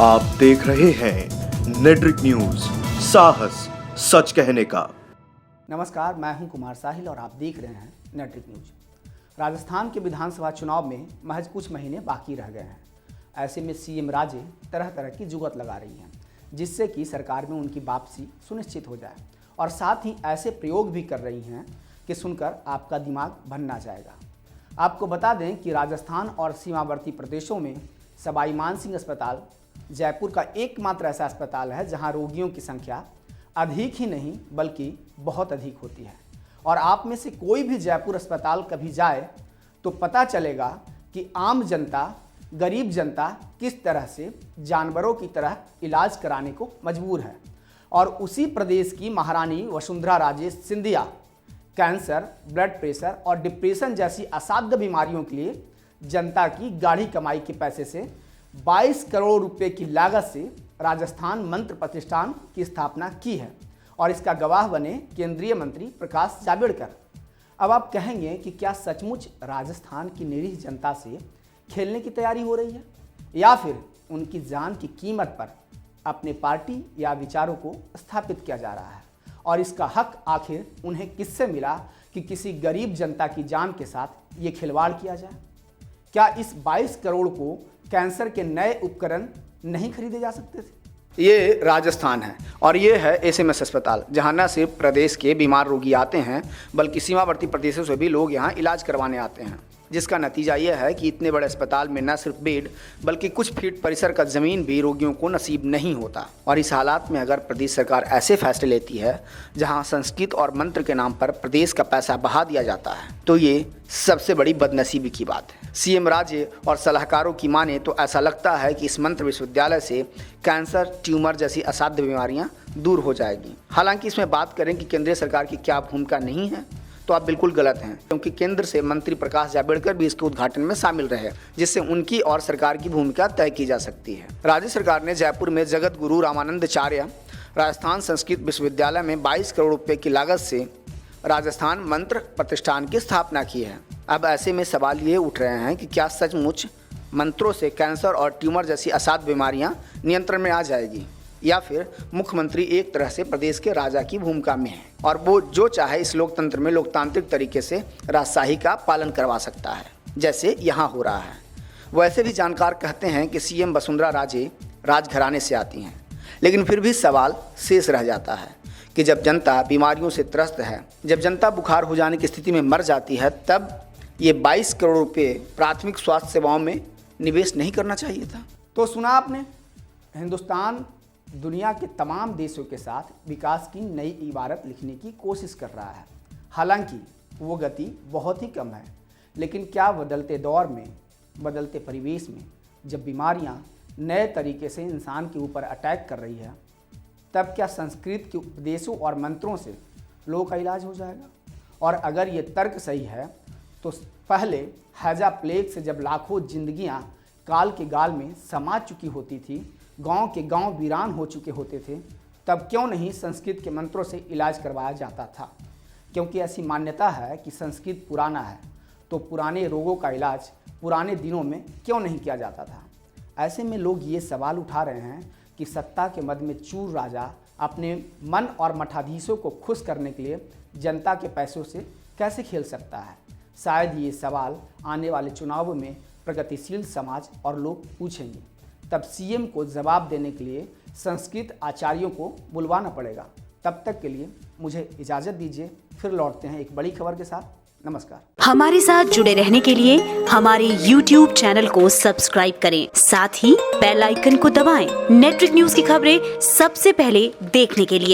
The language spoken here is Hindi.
आप देख रहे हैं नेट्रिक न्यूज, साहस सच कहने का। नमस्कार, मैं हूं कुमार साहिल और आप देख रहे हैं नेट्रिक न्यूज। राजस्थान के विधानसभा चुनाव में महज कुछ महीने बाकी रह गए हैं। ऐसे में सीएम राजे तरह तरह की जुगत लगा रही हैं, जिससे कि सरकार में उनकी वापसी सुनिश्चित हो जाए, और साथ ही ऐसे प्रयोग भी कर रही हैं कि सुनकर आपका दिमाग बनना जाएगा। आपको बता दें कि राजस्थान और सीमावर्ती प्रदेशों में सवाई मानसिंह अस्पताल जयपुर का एकमात्र ऐसा अस्पताल है जहां रोगियों की संख्या अधिक ही नहीं बल्कि बहुत अधिक होती है। और आप में से कोई भी जयपुर अस्पताल कभी जाए तो पता चलेगा कि आम जनता, गरीब जनता किस तरह से जानवरों की तरह इलाज कराने को मजबूर है। और उसी प्रदेश की महारानी Vasundhara Raje Scindia cancer, blood pressure और डिप्रेशन जैसी असाध्य बीमारियों के लिए जनता की गाढ़ी कमाई के पैसे से 22 करोड़ रुपए की लागत से राजस्थान मंत्र प्रतिष्ठान की स्थापना की है, और इसका गवाह बने केंद्रीय मंत्री प्रकाश जावड़ेकर। अब आप कहेंगे कि क्या सचमुच राजस्थान की निरीह जनता से खेलने की तैयारी हो रही है, या फिर उनकी जान की कीमत पर अपने पार्टी या विचारों को स्थापित किया जा रहा है। और इसका हक आखिर उन्हें किससे मिला कि किसी गरीब जनता की जान के साथ ये खिलवाड़ किया जाए? क्या इस 22 करोड़ को कैंसर के नए उपकरण नहीं खरीदे जा सकते थे? ये राजस्थान है और ये है एसएमएस अस्पताल, जहां न सिर्फ प्रदेश के बीमार रोगी आते हैं बल्कि सीमावर्ती प्रदेशों से भी लोग यहां इलाज करवाने आते हैं, जिसका नतीजा यह है कि इतने बड़े अस्पताल में न सिर्फ बेड बल्कि कुछ फीट परिसर का ज़मीन भी रोगियों को नसीब नहीं होता। और इस हालात में अगर प्रदेश सरकार ऐसे फैसले लेती है जहां संस्कृत और मंत्र के नाम पर प्रदेश का पैसा बहा दिया जाता है, तो ये सबसे बड़ी बदनसीबी की बात है। सीएम राजे और सलाहकारों की माने तो ऐसा लगता है कि इस मंत्र विश्वविद्यालय से कैंसर, ट्यूमर जैसी असाध्य बीमारियां दूर हो जाएगी। हालांकि इसमें बात करें कि केंद्रीय सरकार की क्या भूमिका नहीं है, तो आप बिल्कुल गलत हैं, क्योंकि केंद्र से मंत्री प्रकाश जावड़ेकर भी इसके उद्घाटन में शामिल रहे, जिससे उनकी और सरकार की भूमिका तय की जा सकती है। राज्य सरकार ने जयपुर में जगत गुरु रामानंदाचार्य राजस्थान संस्कृत विश्वविद्यालय में 22 करोड़ रुपए की लागत से राजस्थान मंत्र प्रतिष्ठान की स्थापना की है। अब ऐसे में सवाल ये उठ रहे हैं कि क्या सचमुच मंत्रों से कैंसर और ट्यूमर जैसी असाध्य बीमारियां नियंत्रण में आ जाएगी, या फिर मुख्यमंत्री एक तरह से प्रदेश के राजा की भूमिका में है और वो जो चाहे इस लोकतंत्र में लोकतांत्रिक तरीके से राजशाही का पालन करवा सकता है, जैसे यहाँ हो रहा है। वैसे भी जानकार कहते हैं कि सीएम वसुंधरा राजे राजघराने से आती हैं, लेकिन फिर भी सवाल शेष रह जाता है कि जब जनता बीमारियों से त्रस्त है, जब जनता बुखार हो जाने की स्थिति में मर जाती है, तब ये 22 करोड़ रुपये प्राथमिक स्वास्थ्य सेवाओं में निवेश नहीं करना चाहिए था। तो सुना आपने, हिंदुस्तान दुनिया के तमाम देशों के साथ विकास की नई इबारत लिखने की कोशिश कर रहा है। हालांकि वो गति बहुत ही कम है, लेकिन क्या बदलते दौर में, बदलते परिवेश में जब बीमारियां नए तरीके से इंसान के ऊपर अटैक कर रही है, तब क्या संस्कृत के उपदेशों और मंत्रों से लोगों का इलाज हो जाएगा? और अगर ये तर्क सही है तो पहले हैजा प्लेग से जब लाखों जिंदगियां काल के गाल में समा चुकी होती थी, गांव के गांव वीरान हो चुके होते थे, तब क्यों नहीं संस्कृत के मंत्रों से इलाज करवाया जाता था? क्योंकि ऐसी मान्यता है कि संस्कृत पुराना है, तो पुराने रोगों का इलाज पुराने दिनों में क्यों नहीं किया जाता था? ऐसे में लोग ये सवाल उठा रहे हैं कि सत्ता के मद में चूर राजा अपने मन और मठाधीशों को खुश करने के लिए जनता के पैसों से कैसे खेल सकता है? शायद ये सवाल आने वाले चुनावों में प्रगतिशील समाज और लोग पूछेंगे। तब सीएम को जवाब देने के लिए संस्कृत आचार्यों को बुलवाना पड़ेगा। तब तक के लिए मुझे इजाज़त दीजिए, फिर लौटते हैं एक बड़ी खबर के साथ। नमस्कार। हमारे साथ जुड़े रहने के लिए हमारे YouTube चैनल को सब्सक्राइब करें, साथ ही बेल आइकन को दबाएं। नेट्रिक न्यूज की खबरें सबसे पहले देखने के लिए।